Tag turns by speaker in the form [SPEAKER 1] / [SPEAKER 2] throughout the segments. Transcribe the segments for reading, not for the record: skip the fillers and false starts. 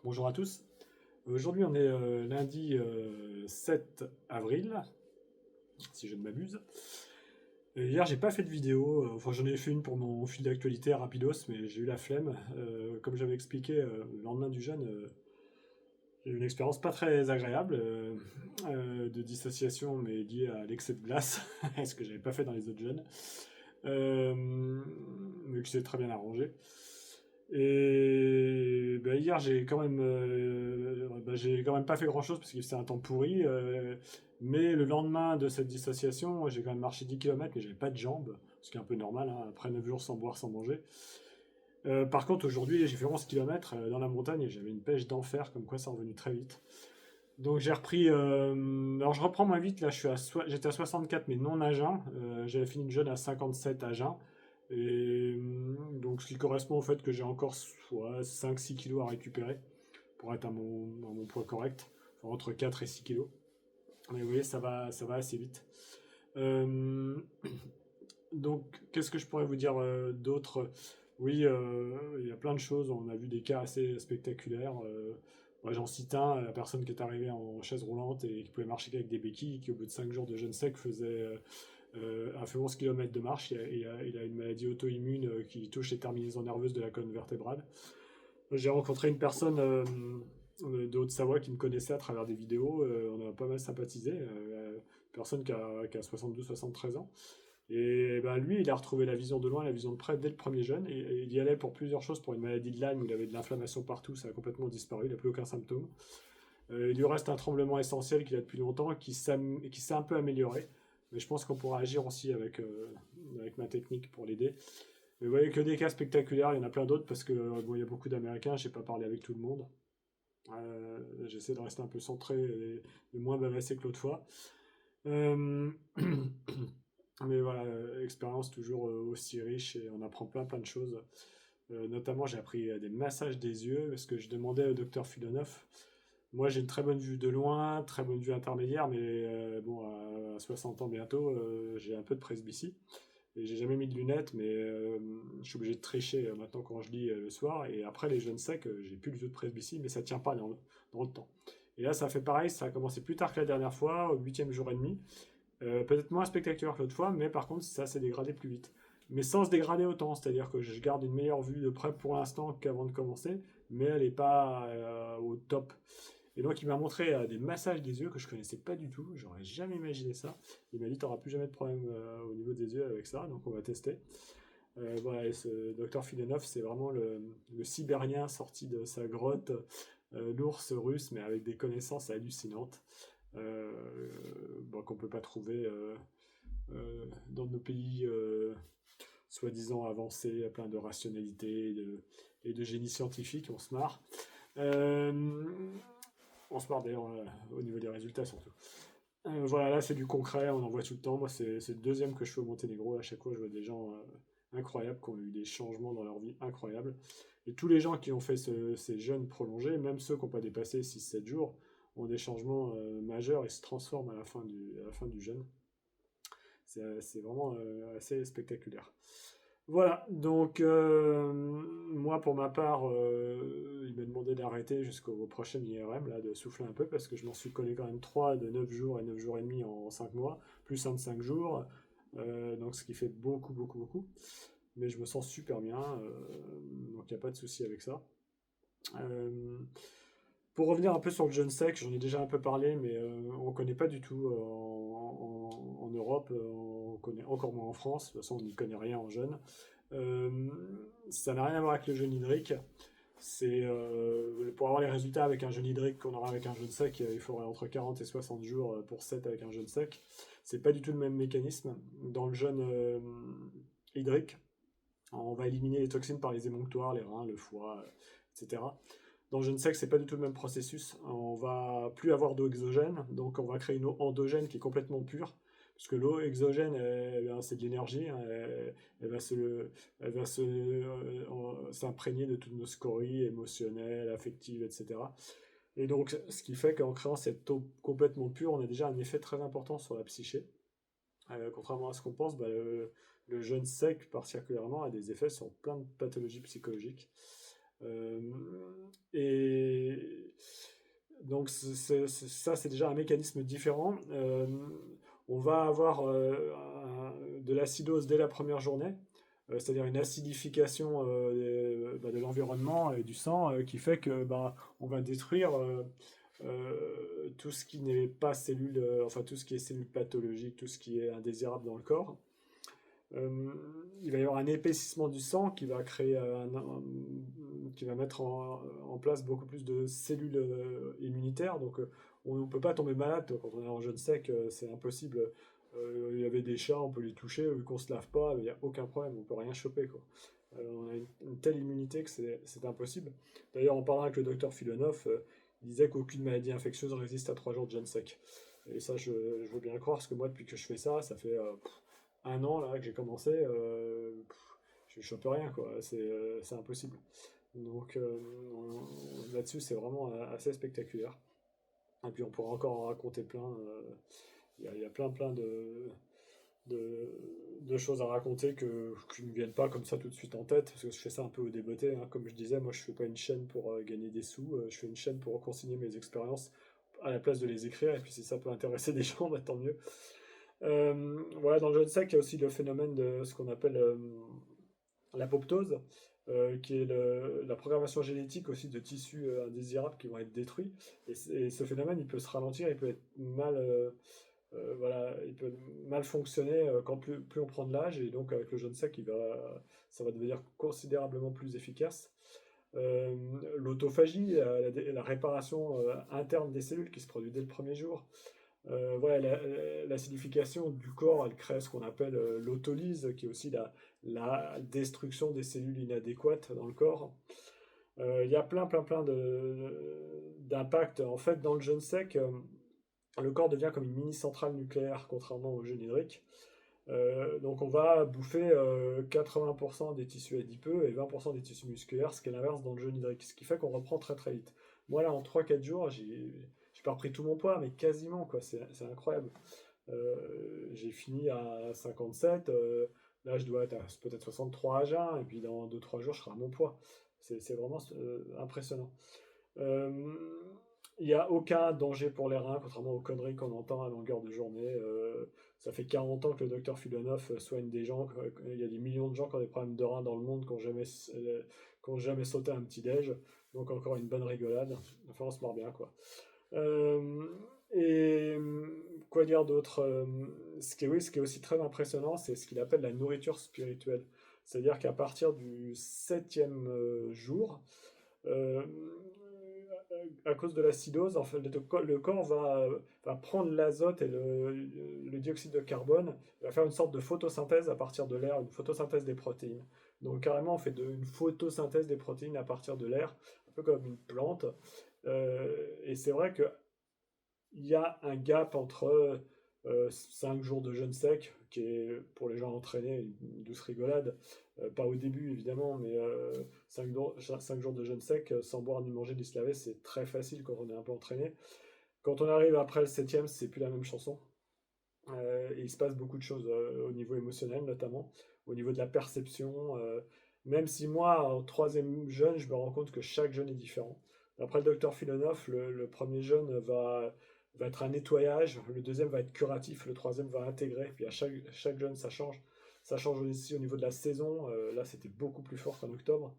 [SPEAKER 1] Bonjour à tous. Aujourd'hui, on est lundi 7 avril, si je ne m'abuse. Et hier, j'ai pas fait de vidéo. Enfin, j'en ai fait une pour mon fil d'actualité rapidos, mais j'ai eu la flemme. Comme j'avais expliqué, le lendemain du jeûne, j'ai eu une expérience pas très agréable de dissociation, mais liée à l'excès de glace, ce que j'avais pas fait dans les autres jeûnes, euh, mais qui s'est très bien arrangé. Et bah, hier, j'ai quand même pas fait grand-chose parce qu'il faisait un temps pourri. Mais le lendemain de cette dissociation, j'ai quand même marché 10 km, mais j'avais pas de jambes, ce qui est un peu normal, hein, après 9 jours sans boire, sans manger. Par contre, aujourd'hui, j'ai fait 11 km dans la montagne et j'avais une pêche d'enfer, comme quoi ça est revenu très vite. Donc j'ai repris. Alors je reprends moins vite, là j'étais à 64, mais non à jeun. J'avais fini le jeûne à 57 à jeun. Et donc ce qui correspond au fait que j'ai encore soit 5-6 kilos à récupérer pour être à mon poids correct, enfin, entre 4 et 6 kilos. Mais vous voyez, ça va assez vite. Euh, donc qu'est-ce que je pourrais vous dire d'autre? Oui, il y a plein de choses. On a vu des cas assez spectaculaires. Moi, j'en cite un, la personne qui est arrivée en chaise roulante et qui pouvait marcher qu'avec des béquilles, qui au bout de 5 jours de jeûne sec a fait 11 km de marche. Il a une maladie auto-immune qui touche les terminaisons nerveuses de la colonne vertébrale. J'ai rencontré une personne de Haute-Savoie qui me connaissait à travers des vidéos. On a pas mal sympathisé. Une personne qui a 72-73 ans. Et ben, lui, il a retrouvé la vision de loin, la vision de près dès le premier jeûne. Et il y allait pour plusieurs choses. Pour une maladie de Lyme où il avait de l'inflammation partout, ça a complètement disparu. Il n'a plus aucun symptôme. Il lui reste un tremblement essentiel qu'il a depuis longtemps, qui s'est un peu amélioré. Mais je pense qu'on pourra agir aussi avec ma technique pour l'aider. Mais vous voyez que des cas spectaculaires, il y en a plein d'autres parce que bon, il y a beaucoup d'Américains, je n'ai pas parlé avec tout le monde. J'essaie de rester un peu centré et de moins bavasser que l'autre fois. Euh, mais voilà, expérience toujours aussi riche et on apprend plein de choses. Notamment, j'ai appris des massages des yeux parce que je demandais au docteur Filonov. Moi, j'ai une très bonne vue de loin, très bonne vue intermédiaire, mais bon, à 60 ans bientôt, j'ai un peu de presbytie. Et j'ai jamais mis de lunettes, mais je suis obligé de tricher maintenant quand je lis le soir. Et après les jeunes secs, j'ai plus du tout de presbytie, mais ça tient pas dans le temps. Et là, ça fait pareil, ça a commencé plus tard que la dernière fois, au 8e jour et demi. Peut-être moins spectaculaire que l'autre fois, mais par contre, ça s'est dégradé plus vite. Mais sans se dégrader autant, c'est-à-dire que je garde une meilleure vue de près pour l'instant qu'avant de commencer, mais elle n'est pas au top. Et donc il m'a montré des massages des yeux que je connaissais pas du tout, j'aurais jamais imaginé ça. Il m'a dit t'auras plus jamais de problème au niveau des yeux avec ça, donc on va tester. Voilà, et ce docteur Filenov, c'est vraiment le Sibérien sorti de sa grotte, l'ours russe, mais avec des connaissances hallucinantes euh, bon, qu'on peut pas trouver dans nos pays soi-disant avancés, plein de rationalité et de génie scientifique, on se marre. Euh, on se marre d'ailleurs au niveau des résultats surtout. Voilà, là c'est du concret, on en voit tout le temps. Moi, c'est le deuxième que je fais au Monténégro. À chaque fois, je vois des gens incroyables qui ont eu des changements dans leur vie incroyables. Et tous les gens qui ont fait ces jeûnes prolongés, même ceux qui n'ont pas dépassé 6-7 jours, ont des changements majeurs et se transforment à la fin du jeûne. C'est vraiment assez spectaculaire. Voilà, donc moi pour ma part, il m'a demandé d'arrêter jusqu'au prochain IRM, là, de souffler un peu, parce que je m'en suis collé quand même 3 de 9 jours et 9 jours et demi en 5 mois, plus un de 5 jours, donc ce qui fait beaucoup. Mais je me sens super bien, donc il n'y a pas de souci avec ça. Euh, pour revenir un peu sur le jeûne sec, j'en ai déjà un peu parlé, mais on ne connaît pas du tout en Europe, on connaît encore moins en France, de toute façon on n'y connaît rien en jeûne. Euh, Ça n'a rien à voir avec le jeûne hydrique. C'est pour avoir les résultats avec un jeûne hydrique qu'on aura avec un jeûne sec, il faudrait entre 40 et 60 jours pour 7 avec un jeûne sec. C'est pas du tout le même mécanisme. Dans le jeûne hydrique, on va éliminer les toxines par les émonctoires, les reins, le foie, etc. Dans le jeûne sec, c'est pas du tout le même processus. On va plus avoir d'eau exogène, donc on va créer une eau endogène qui est complètement pure. Parce que l'eau exogène, c'est de l'énergie, hein, elle va s'imprégner de toutes nos scories émotionnelles, affectives, etc. Et donc, ce qui fait qu'en créant cette eau complètement pure, on a déjà un effet très important sur la psyché. Contrairement à ce qu'on pense, le jeûne sec, particulièrement, a des effets sur plein de pathologies psychologiques. Euh, Donc ça, c'est déjà un mécanisme différent. On va avoir de l'acidose dès la première journée, c'est-à-dire une acidification de l'environnement et du sang qui fait que on va détruire tout ce qui n'est pas cellule, enfin tout ce qui est cellule pathologique, tout ce qui est indésirable dans le corps. Euh, il va y avoir un épaississement du sang qui va créer qui va mettre en place beaucoup plus de cellules immunitaires. Donc on ne peut pas tomber malade quand on est en jeûne sec, c'est impossible. Il y avait des chats, on peut les toucher, vu qu'on se lave pas, il n'y a aucun problème, on peut rien choper quoi. On a une telle immunité que c'est impossible. D'ailleurs, en parlant avec le docteur Filonov, il disait qu'aucune maladie infectieuse résiste à 3 jours de jeûne sec. Et ça, je veux bien le croire, parce que moi, depuis que je fais ça, ça fait 1 an là que j'ai commencé, je chope rien quoi, c'est impossible. Donc là-dessus, c'est vraiment assez spectaculaire. Et puis on pourra encore en raconter plein. Il y a plein de, de choses à raconter qui ne me viennent pas comme ça tout de suite en tête, parce que je fais ça un peu au débeauté, hein. Comme je disais, moi je fais pas une chaîne pour gagner des sous, je fais une chaîne pour consigner mes expériences à la place de les écrire, et puis si ça peut intéresser des gens, tant mieux. Voilà, dans le jeûne sec, il y a aussi le phénomène de ce qu'on appelle l'apoptose, qui est la programmation génétique aussi de tissus indésirables qui vont être détruits. Et ce phénomène, il peut se ralentir, il peut être mal, voilà, il peut mal fonctionner quand plus on prend de l'âge. Et donc avec le jeûne sec, ça va devenir considérablement plus efficace. Euh, L'autophagie, la réparation interne des cellules qui se produit dès le premier jour. Voilà, l'acidification du corps, elle crée ce qu'on appelle l'autolyse, qui est aussi la destruction des cellules inadéquates dans le corps. Il y a plein d'impacts. En fait, dans le jeûne sec, le corps devient comme une mini-centrale nucléaire, contrairement au jeûne hydrique. Donc on va bouffer 80% des tissus adipeux et 20% des tissus musculaires, ce qui est l'inverse dans le jeûne hydrique, ce qui fait qu'on reprend très très vite. Moi là, en 3-4 jours, j'ai pas repris tout mon poids, mais quasiment, quoi. C'est incroyable. J'ai fini à 57. Là, je dois être à peut-être 63 à jeun. Et puis dans 2-3 jours, je serai à mon poids. C'est vraiment impressionnant. Euh, Il n'y a aucun danger pour les reins, contrairement aux conneries qu'on entend à longueur de journée. Ça fait 40 ans que le docteur Filonov soigne des gens. Il y a des millions de gens qui ont des problèmes de reins dans le monde, qui ont jamais sauté un petit déj. Donc encore une bonne rigolade. Enfin, on se marre bien, quoi. Euh, et quoi dire d'autre? Oui, ce qui est aussi très impressionnant, c'est ce qu'il appelle la nourriture spirituelle. C'est-à-dire qu'à partir du 7e jour, euh, à cause de l'acidose, en fait, le corps va prendre l'azote et le dioxyde de carbone, il va faire une sorte de photosynthèse à partir de l'air, une photosynthèse des protéines. Donc carrément, on fait une photosynthèse des protéines à partir de l'air, un peu comme une plante. Et c'est vrai qu'il y a un gap entre 5 jours de jeûne sec, qui est pour les gens entraînés une douce rigolade, pas au début évidemment, mais 5 jours de jeûne sec sans boire ni manger ni se laver, c'est très facile quand on est un peu entraîné. Quand on arrive après le 7e, c'est plus la même chanson. Et il se passe beaucoup de choses au niveau émotionnel notamment, au niveau de la perception. Même si moi, en 3e jeûne, je me rends compte que chaque jeûne est différent. D'après le docteur Filonov, le premier jeûne va être un nettoyage, le deuxième va être curatif, le troisième va intégrer. Puis à chaque jeûne, ça change. Ça change aussi au niveau de la saison. Là, c'était beaucoup plus fort qu'en octobre.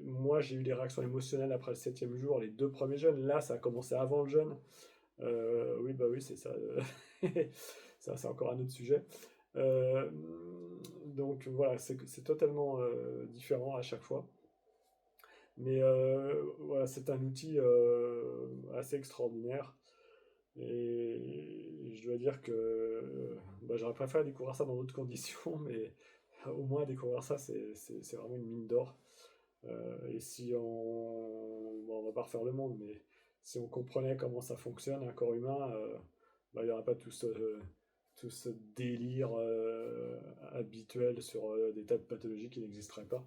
[SPEAKER 1] Moi, j'ai eu des réactions émotionnelles après le 7e jour, les 2 premiers jeûnes. Là, ça a commencé avant le jeûne. Oui, bah oui, c'est ça. Ça, c'est encore un autre sujet. Euh, donc voilà, c'est totalement différent à chaque fois. Mais voilà, c'est un outil assez extraordinaire. Et je dois dire que j'aurais préféré découvrir ça dans d'autres conditions, mais au moins découvrir ça, c'est vraiment une mine d'or. Et si on va pas refaire le monde, mais si on comprenait comment ça fonctionne, un corps humain, il n'y aurait pas tout ce délire habituel sur des tas de pathologies qui n'existeraient pas.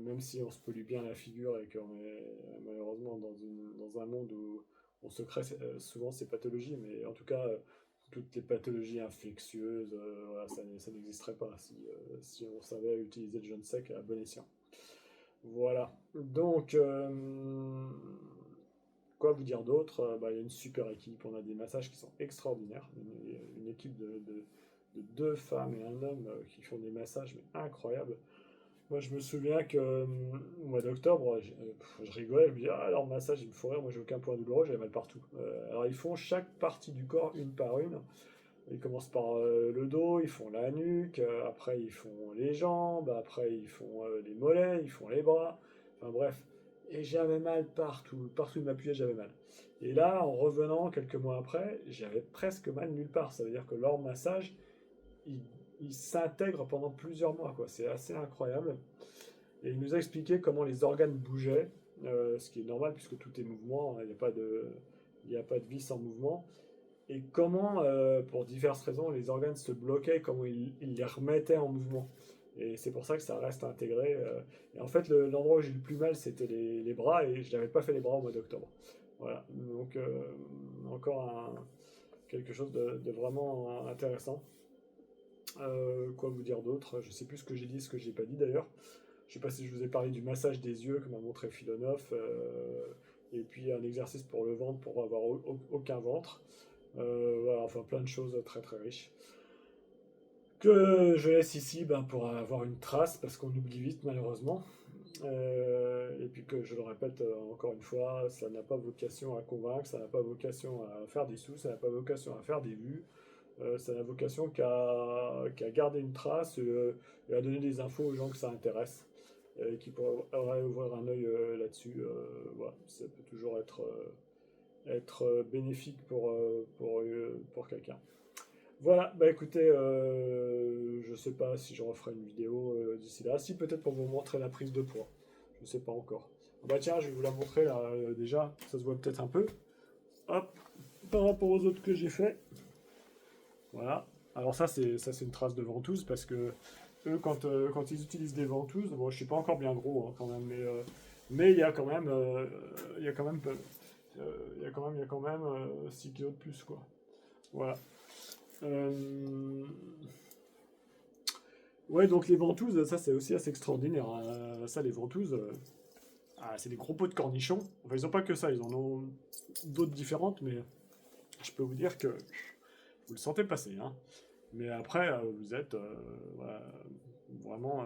[SPEAKER 1] Même si on se pollue bien la figure et qu'on est malheureusement dans un monde où on se crée souvent ces pathologies, mais en tout cas, toutes les pathologies infectieuses, voilà, ça n'existerait pas si on savait utiliser le jeûne sec à bon escient. Voilà. Donc, quoi vous dire d'autre? Il y a une super équipe, on a des massages qui sont extraordinaires. Une équipe de deux femmes et un homme qui font des massages mais incroyables. Moi, je me souviens que au mois d'octobre, je rigolais, je me disais, ah, leur massage, il me faut rire, moi j'ai aucun point douloureux, j'avais mal partout. Alors, ils font chaque partie du corps une par une. Ils commencent par le dos, ils font la nuque, après ils font les jambes, après ils font les mollets, ils font les bras, enfin bref. Et j'avais mal partout, partout où je m'appuyais, j'avais mal. Et là, en revenant quelques mois après, j'avais presque mal nulle part. Ça veut dire que leur massage, il, il s'intègre pendant plusieurs mois, quoi. C'est assez incroyable. Et il nous a expliqué comment les organes bougeaient, ce qui est normal puisque tout est mouvement, hein. Il n'y a pas de vie sans mouvement. Et comment, pour diverses raisons, les organes se bloquaient, comment ils les remettaient en mouvement. Et c'est pour ça que ça reste intégré. Et en fait, l'endroit où j'ai eu le plus mal, c'était les bras, et je n'avais pas fait les bras au mois d'octobre. Voilà, donc encore quelque chose de vraiment intéressant. Quoi vous dire d'autre? Je ne sais plus ce que j'ai dit, ce que j'ai pas dit d'ailleurs. Je ne sais pas si je vous ai parlé du massage des yeux que m'a montré Philonov, et puis un exercice pour le ventre pour avoir aucun ventre. Voilà, enfin plein de choses très très riches. Que je laisse ici pour avoir une trace, parce qu'on oublie vite malheureusement. Et puis que je le répète encore une fois, ça n'a pas vocation à convaincre, ça n'a pas vocation à faire des sous, ça n'a pas vocation à faire des vues, ça n'a vocation qu'à garder une trace et à donner des infos aux gens que ça intéresse et qui pourraient ouvrir un œil là-dessus. Voilà, ça peut toujours être bénéfique pour quelqu'un. Voilà, bah écoutez, je sais pas si je referai une vidéo d'ici là. Si, peut-être pour vous montrer la prise de poids. Je sais pas encore. Bah tiens, je vais vous la montrer là déjà. Ça se voit peut-être un peu. Hop, par rapport aux autres que j'ai fait. Voilà. Alors ça c'est une trace de ventouse parce que eux quand ils utilisent des ventouses, bon je suis pas encore bien gros hein, quand même, mais il y a quand même il y a quand même il y a quand même 6 kilos de plus quoi. Voilà. Euh, Ouais, donc les ventouses, ça c'est aussi assez extraordinaire, hein. Ça, les ventouses, c'est des gros pots de cornichons. Enfin, ils n'ont pas que ça, ils en ont d'autres différentes, mais je peux vous dire que vous le sentez passer, hein. Mais après, vous êtes voilà, vraiment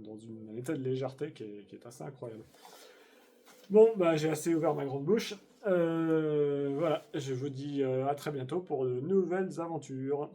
[SPEAKER 1] dans un état de légèreté qui est assez incroyable. Bon, bah, j'ai assez ouvert ma grande bouche. Voilà, je vous dis à très bientôt pour de nouvelles aventures.